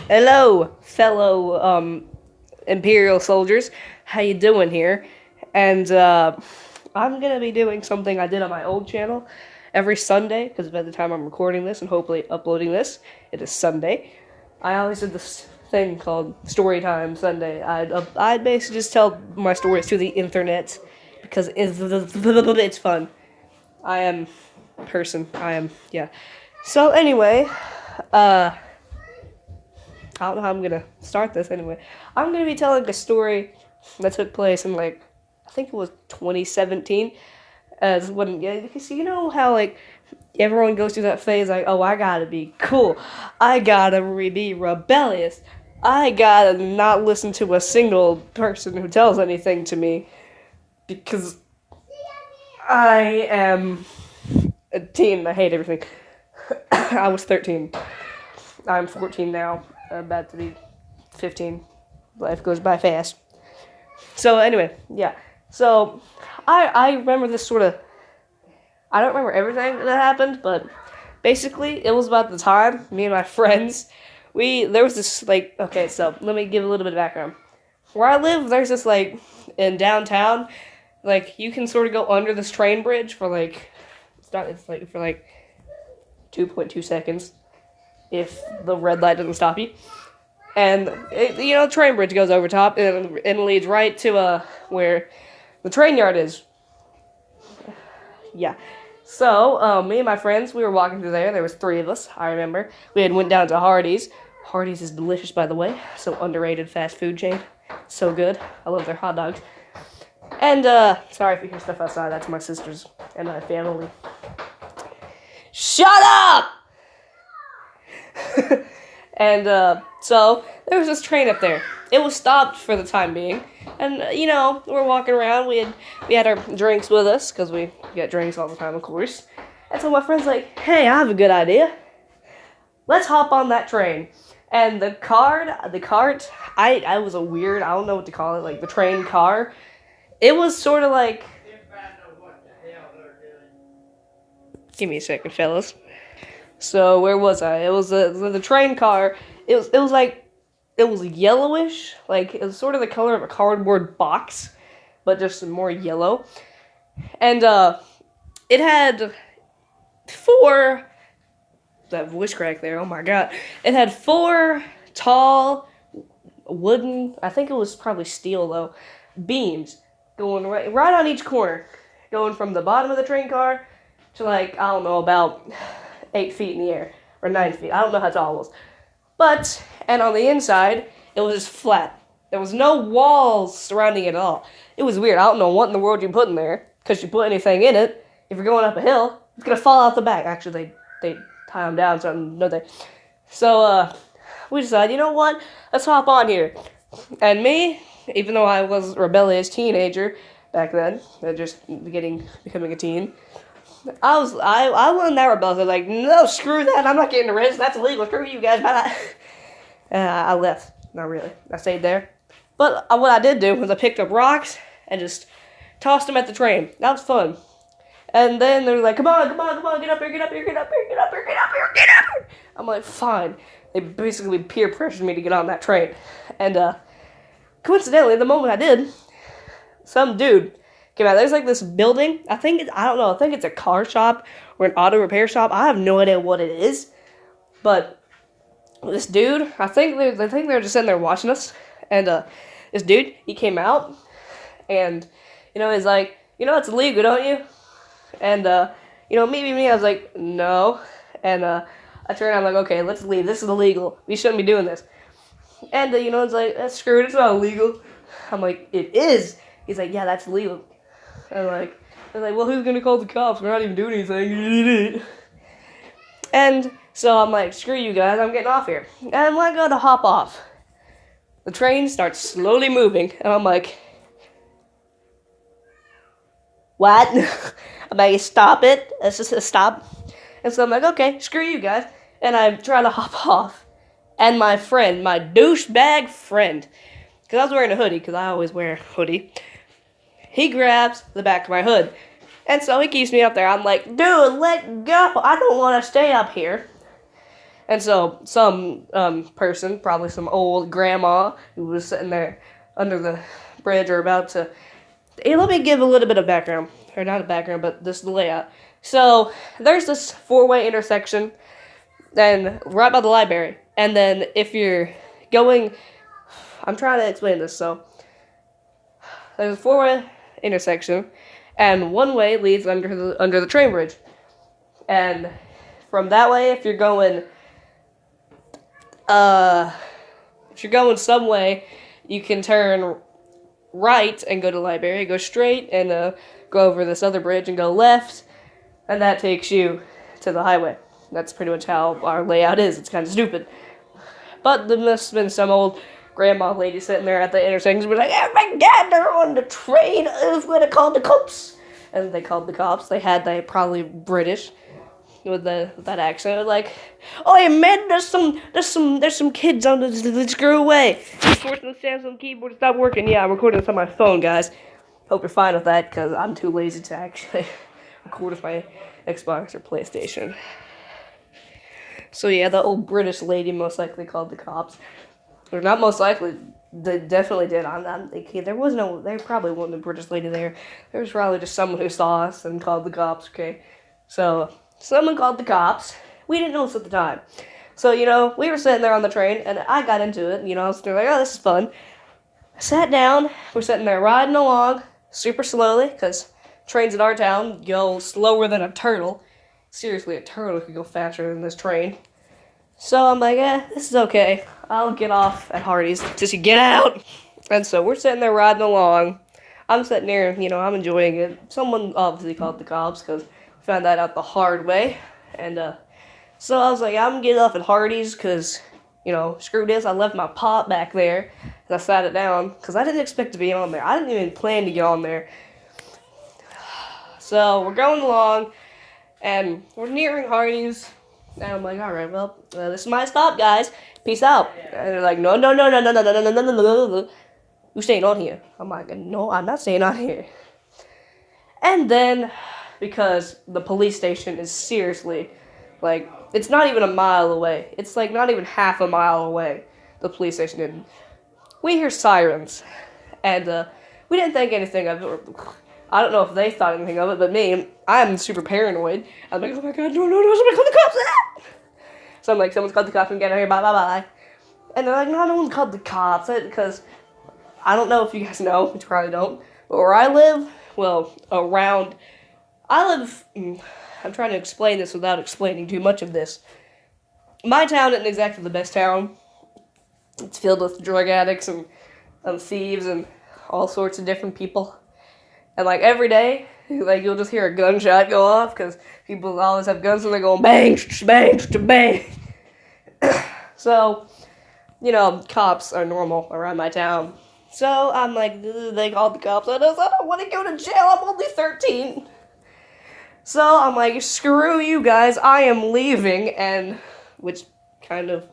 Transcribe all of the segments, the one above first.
Hello, fellow Imperial soldiers. How you doing here? And I'm gonna be doing something I did on my old channel every Sunday because by the time I'm recording this and hopefully uploading this, it is Sunday. I always did this thing called Storytime Sunday. I'd basically just tell my stories to the internet because it's fun. I am a person. I am yeah. So anyway, uh. I don't know how I'm gonna start this anyway. I'm gonna be telling a story that took place in I think it was 2017. As when yeah, because you know how everyone goes through that phase oh I gotta be cool, I gotta be rebellious, I gotta not listen to a single person who tells anything to me because I am a teen and I hate everything. I was 13. I'm 14 now. I'm about to be 15. Life goes by fast. So anyway, yeah. So I remember this sort of. I don't remember everything that happened, but basically it was about the time me and my friends. There was this okay. So let me give a little bit of background. Where I live, there's this in downtown. You can sort of go under this train bridge for it's like for 2.2 seconds if the red light doesn't stop you. And train bridge goes over top and leads right to where the train yard is. Yeah. So me and my friends, we were walking through there. There was three of us. I remember we had went down to Hardee's. Hardee's is delicious, by the way. So underrated fast food chain. So good. I love their hot dogs. And sorry if you hear stuff outside. That's my sisters and my family. Shut up! And so there was this train up there. It was stopped for the time being, and we're walking around. We had our drinks with us because we get drinks all the time, of course. And so my friend's like, "Hey, I have a good idea. Let's hop on that train." And the cart, I was a weird, I don't know what to call it, the train car. It was sort of like. Give me a second, fellas. So where was I? It was the train car. It was yellowish, it was sort of the color of a cardboard box, but just more yellow. And it had four. That voice crack there. Oh my god! It had four tall wooden. I think it was probably steel though. Beams going right on each corner, going from the bottom of the train car to I don't know about 8 feet in the air, or 9 feet. I don't know how tall it was. But, and on the inside, it was just flat. There was no walls surrounding it at all. It was weird. I don't know what in the world you put in there, because you put anything in it, if you're going up a hill, it's going to fall out the back. Actually, they tie them down, so no they. So, we decided, you know what? Let's hop on here. And me, even though I was a rebellious teenager back then, just becoming a teen, I wasn't that rebellious. I was like, no, screw that. I'm not getting arrested. That's illegal. Screw you guys. Bye. I left. Not really. I stayed there. But what I did do was I picked up rocks and just tossed them at the train. That was fun. And then they're like, come on, get up here, get up here, get up here, get up here, get up here, get up here. I'm like, fine. They basically peer pressured me to get on that train. And coincidentally, the moment I did, some dude came out. There's this building. I don't know. I think it's a car shop or an auto repair shop. I have no idea what it is. But this dude, I think they're just sitting there watching us. And this dude, he came out, and he's like, it's illegal, don't you? And me, I was like, no. And I turned around, I'm like, okay, let's leave. This is illegal. We shouldn't be doing this. And it's like, that's screwed. It's not illegal. I'm like, it is. He's like, yeah, that's illegal. And they're like, well, who's gonna call the cops? We're not even doing anything. And so I'm like, screw you guys, I'm getting off here. And I'm like, going to hop off. The train starts slowly moving, and I'm like, what? I'm like, stop it. It's just a stop. And so I'm like, okay, screw you guys. And I'm trying to hop off. And my friend, my douchebag friend, because I was wearing a hoodie, because I always wear a hoodie, he grabs the back of my hood. And so he keeps me up there. I'm like, dude, let go. I don't want to stay up here. And so some person, probably some old grandma, who was sitting there under the bridge or about to. Hey, let me give a little bit of background, or not a background, but this is the layout. So there's this four-way intersection, and right by the library. And then if you're going, I'm trying to explain this. So there's a four-way intersection, and one way leads under the train bridge. And from that way, if you're going some way, you can turn right and go to the library, go straight and go over this other bridge and go left, and that takes you to the highway. That's pretty much how our layout is. It's kind of stupid. But there must have been some old grandma lady sitting there at the intersection and be like, oh my god, they're on the train, I'm gonna call the cops. And they called the cops. They probably British with that accent, like, oh man, there's some kids on the screw away. Unfortunately, Samsung keyboard stopped working. Yeah, I'm recording this on my phone, guys. Hope you're fine with that, because I'm too lazy to actually record with my Xbox or PlayStation. So yeah, the old British lady most likely called the cops. Or not most likely, they definitely did. There probably wasn't a British lady there. There was probably just someone who saw us and called the cops, okay? So, someone called the cops. We didn't know this at the time. So, we were sitting there on the train, and I got into it, I was like, oh, this is fun. I sat down, we're sitting there riding along, super slowly, because trains in our town go slower than a turtle. Seriously, a turtle could go faster than this train. So I'm like, this is okay. I'll get off at Hardee's just to get out. And so we're sitting there riding along. I'm sitting there, I'm enjoying it. Someone obviously called the cops because I found that out the hard way. And so I was like, I'm gonna get off at Hardee's because, screw this. I left my pop back there. And I sat it down because I didn't expect to be on there. I didn't even plan to get on there. So we're going along. And we're nearing Hardee's, and I'm like, all right, well, this is my stop, guys. Peace out. And they're like, no. You staying on here? I'm like, no, I'm not staying on here. And then, because the police station is seriously, like, it's not even a mile away. It's like not even half a mile away. The police station. And we hear sirens, and we didn't think anything of it. I don't know if they thought anything of it, but me, I'm super paranoid. I'm like, oh my god, no, somebody called the cops! So I'm like, someone's called the cops, I'm getting out of here, bye. And they're like, no one's called the cops, because I don't know if you guys know, which you probably don't, but where I live, I'm trying to explain this without explaining too much of this. My town isn't exactly the best town. It's filled with drug addicts and thieves and all sorts of different people. And, every day, you'll just hear a gunshot go off, because people always have guns and they're going bang, bang, bang. So, cops are normal around my town. So, I'm like, they called the cops on us. I don't want to go to jail. I'm only 13. So, I'm like, screw you guys. I am leaving. And, which kind of,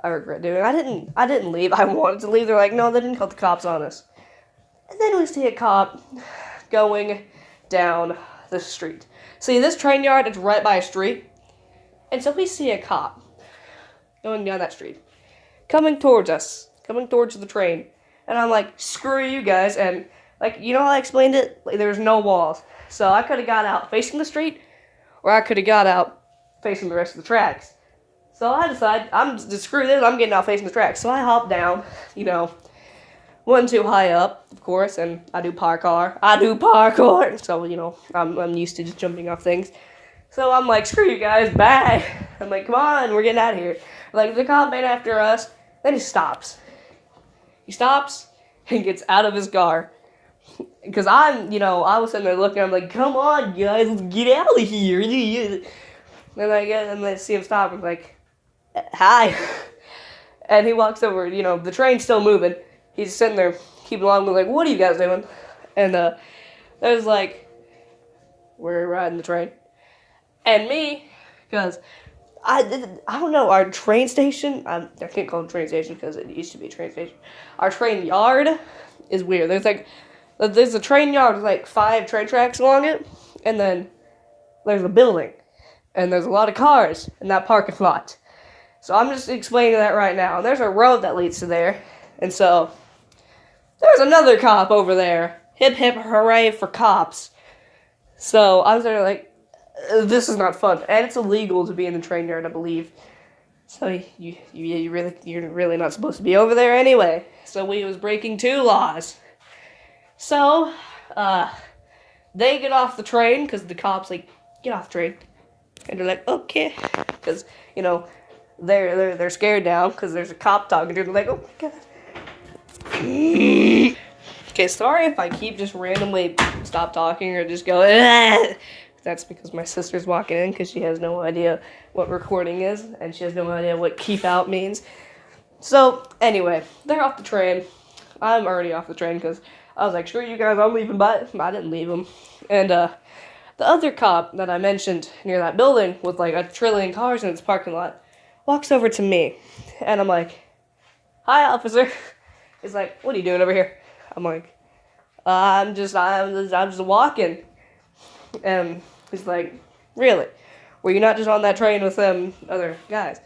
I regret doing. I didn't leave. I wanted to leave. They're like, no, they didn't call the cops on us. And then we see a cop going down the street. See, this train yard is right by a street. And so we see a cop going down that street. Coming towards us. Coming towards the train. And I'm like, screw you guys. And, how I explained it? There was no walls. So I could have got out facing the street, or I could have got out facing the rest of the tracks. So I decided, screw this, I'm getting out facing the tracks. So I hop down, wasn't too high up, of course, and I do parkour. So, I'm used to just jumping off things. So I'm like, screw you guys, bye. I'm like, come on, we're getting out of here. The cop made after us, then he stops. He stops and gets out of his car. Because I was sitting there looking, I'm like, come on, guys, let's get out of here. And I see him stop, I'm like, hi. And he walks over, the train's still moving. He's sitting there, keeping along, like, what are you guys doing? And there's we're riding the train. And me, because I don't know, our train station, I can't call it a train station because it used to be a train station. Our train yard is weird. There's a train yard with 5 train tracks along it, and then there's a building, and there's a lot of cars in that parking lot. So I'm just explaining that right now. There's a road that leads to there. And so there's another cop over there. Hip hip hooray for cops. So I was there like, this is not fun. And it's illegal to be in the train yard, I believe. So you're really not supposed to be over there anyway. So we was breaking 2 laws. So, they get off the train because the cops like, get off the train. And they're like, okay. Because, you know, they're scared now because there's a cop talking to them. They're like, oh my god. Okay, sorry if I keep just randomly stop talking or just go, ah. That's because my sister's walking in because she has no idea what recording is and she has no idea what keep out means. So, anyway, they're off the train. I'm already off the train because I was like, screw you guys, I'm leaving, but I didn't leave them. And, the other cop that I mentioned near that building with like a trillion cars in its parking lot walks over to me. And I'm like, hi, officer. He's like, what are you doing over here? I'm like, I'm just walking. And he's like, really? Were you not just on that train with them other guys?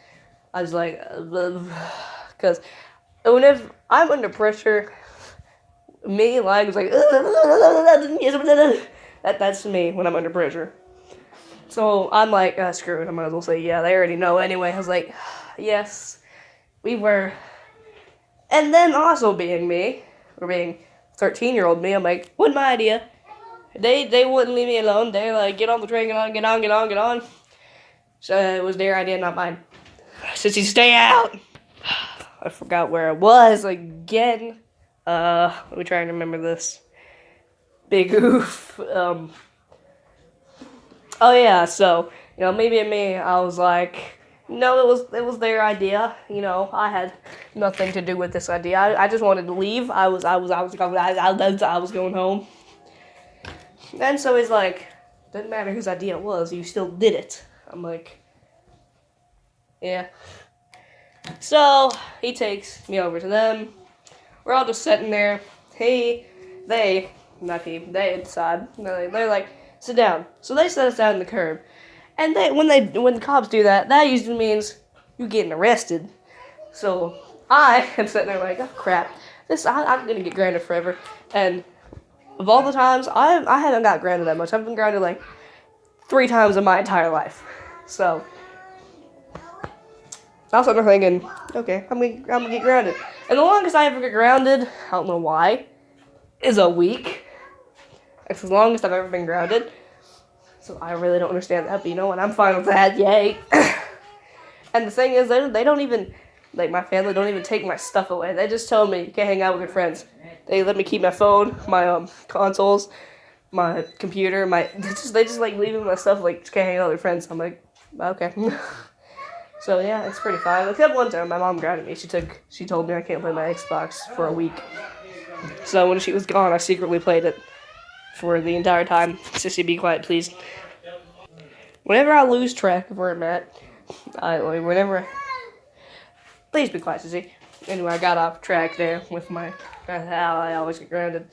I was like, because whenever I'm under pressure, me like was like, that's me when I'm under pressure. So I'm like, screw it, I might as well say, yeah, they already know anyway. I was like, yes, we were. And then also being me, or being 13-year-old me, I'm like, wasn't my idea. They wouldn't leave me alone. They're like, get on the train, get on. So it was their idea, not mine. Since you stay out. I forgot where I was again. Let me try and remember this. Big oof. Oh yeah, so, you know, maybe me, I was like, no, it was their idea. You know, I had nothing to do with this idea. I just wanted to leave. I was going home. And so he's like, doesn't matter whose idea it was, you still did it. I'm like, yeah. So he takes me over to them. We're all just sitting there. They decide. They're like, sit down. So they set us down in the curb. And when the cops do that, that usually means you getting arrested. So I am sitting there like, oh crap, I'm gonna get grounded forever. And of all the times, I haven't got grounded that much. I've been grounded like 3 times in my entire life. So I was sitting there thinking, okay, I'm gonna get grounded. And the longest I ever get grounded, I don't know why, is a week. It's the longest I've ever been grounded. So I really don't understand that, but you know what, I'm fine with that, yay. And the thing is, they don't even, like, my family don't even take my stuff away. They just tell me you can't hang out with your friends. They let me keep my phone, my consoles, my computer, they just like leaving my stuff, like, just can't hang out with your friends. I'm like, okay. So yeah, it's pretty fine. Except one time my mom grounded me. She told me I can't play my Xbox for a week. So when she was gone, I secretly played it for the entire time. Sissy, be quiet, please. Whenever I lose track of where I'm at, please be quiet, Sissy. Anyway, I got off track there with how I always get grounded.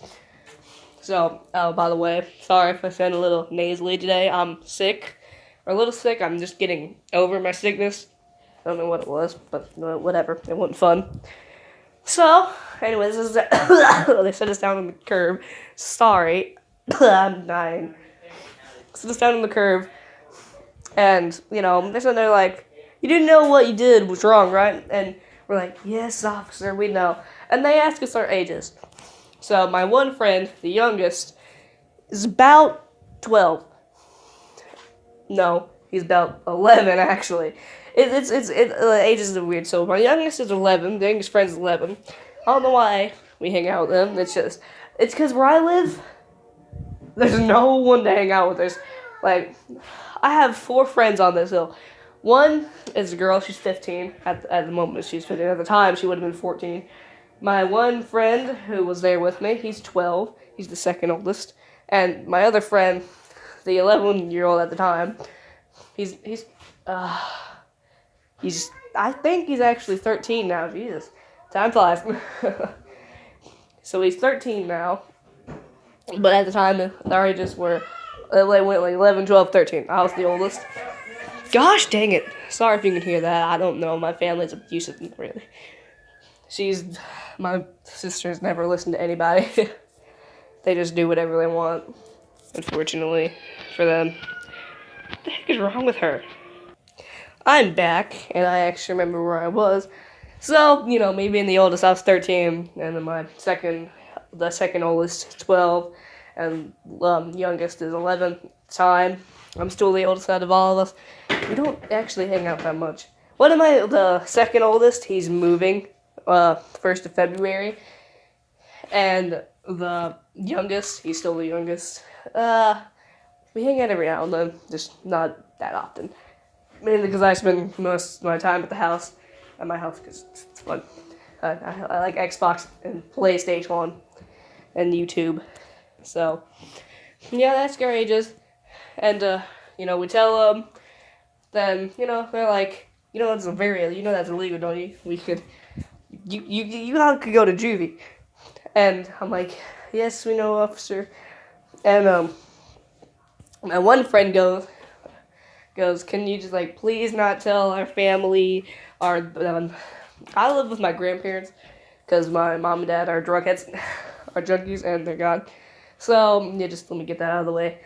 So, by the way, sorry if I sound a little nasally today. I'm sick, or a little sick. I'm just getting over my sickness. I don't know what it was, but whatever. It wasn't fun. So, anyway, this is they set us down on the curb. Sorry, I'm dying. Set us down on the curb, and you know, they're like, you didn't know what you did was wrong, right? And we're like, yes, officer, we know. And they ask us our ages. So my one friend, the youngest, is about 12. No, he's about 11 actually. Ages is weird. So my youngest is 11. The youngest friend is 11. I don't know why we hang out with them. It's because where I live, there's no one to hang out with. There's like, I have 4 friends on this hill. One is a girl. She's 15 at the moment. She's 15. At the time, she would have been 14. My one friend who was there with me, he's 12. He's the second oldest. And my other friend, the 11-year-old at the time, I think he's actually 13 now. Jesus, time flies. So he's 13 now. But at the time, our ages were, they went like 11, 12, 13. I was the oldest. Gosh dang it. Sorry if you can hear that. I don't know. My family's abusive, really. My sisters never listen to anybody. They just do whatever they want, unfortunately, for them. What the heck is wrong with her? I'm back, and I actually remember where I was. So, me being the oldest, I was 13, and then the second oldest, 12, and youngest is 11 at the time. I'm still the oldest out of all of us. We don't actually hang out that much. The second oldest, he's moving, 1st of February, and the youngest, he's still the youngest. We hang out every now and then, just not that often. Mainly because I spend most of my time at my house, because it's fun. I like Xbox and PlayStation and YouTube. So, yeah, that's our ages. And, we tell them, then, they're like, that's that's illegal, don't you? You all could go to juvie. And I'm like, yes, we know, officer. And, my one friend goes, can you just, please not tell our family, I live with my grandparents, because my mom and dad are drugheads, are junkies, and they're gone. So, yeah, just let me get that out of the way.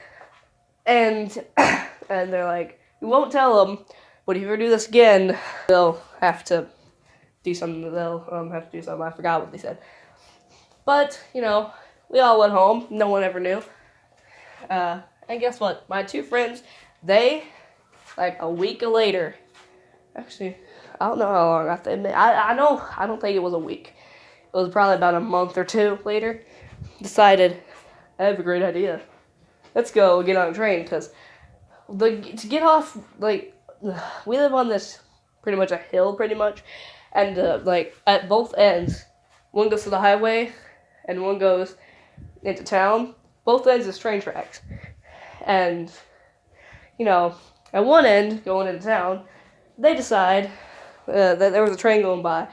And, and they're like, we won't tell them, but if you ever do this again, they'll have to do something, I forgot what they said. But, we all went home, no one ever knew. And guess what? My two friends, they, a week later, actually, I don't know how long, I don't think it was a week. It was probably about a month or two later, decided, I have a great idea. Let's go get on a train, because to get off, we live on this, pretty much a hill, and, at both ends, one goes to the highway, and one goes into town. Both ends is train tracks. And, at one end, going into town, they decide that there was a train going by,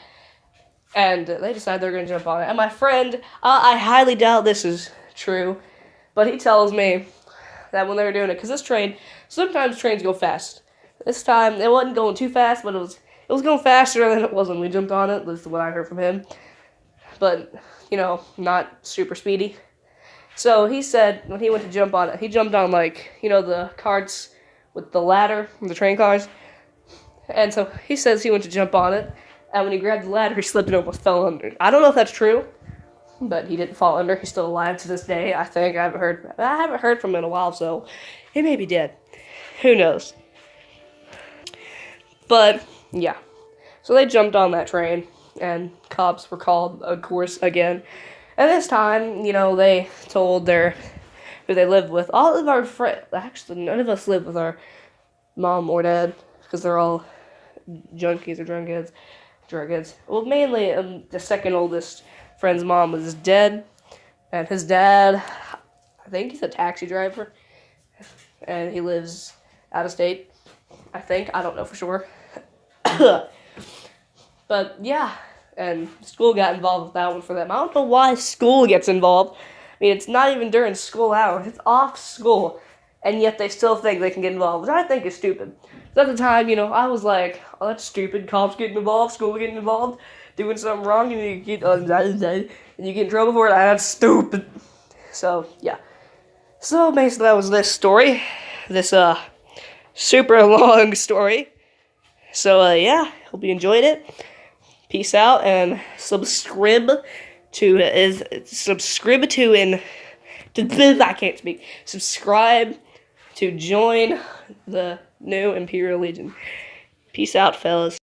and they decide they're going to jump on it. And my friend, I highly doubt this is true, but he tells me that when they were doing it, because sometimes trains go fast. This time, it wasn't going too fast, but it was going faster than it was when we jumped on it. This is what I heard from him. But, not super speedy. So he said when he went to jump on it, he jumped on the carts with the ladder from the train cars. And so he says he went to jump on it, and when he grabbed the ladder, he slipped and almost fell under. I don't know if that's true, but he didn't fall under. He's still alive to this day, I think. I haven't heard from him in a while, so he may be dead. Who knows? But yeah. So they jumped on that train, and cops were called, of course, again. And this time, they told who they lived with. All of our friends, actually, none of us live with our mom or dad, because they're all junkies or drugheads. Well, mainly, the second oldest friend's mom was dead, and his dad, I think he's a taxi driver, and he lives out of state, I think. I don't know for sure. But, yeah. And school got involved with that one for them. I don't know why school gets involved. I mean, it's not even during school hours. It's off school. And yet they still think they can get involved, which I think is stupid. So at the time, I was like, oh, that's stupid. Cops getting involved, school getting involved, doing something wrong, and you get in trouble for it. That's stupid. So, yeah. So, basically, that was this story. This, super long story. So, yeah. Hope you enjoyed it. Peace out, and subscribe to I can't speak. Subscribe to join the new Imperial Legion. Peace out, fellas.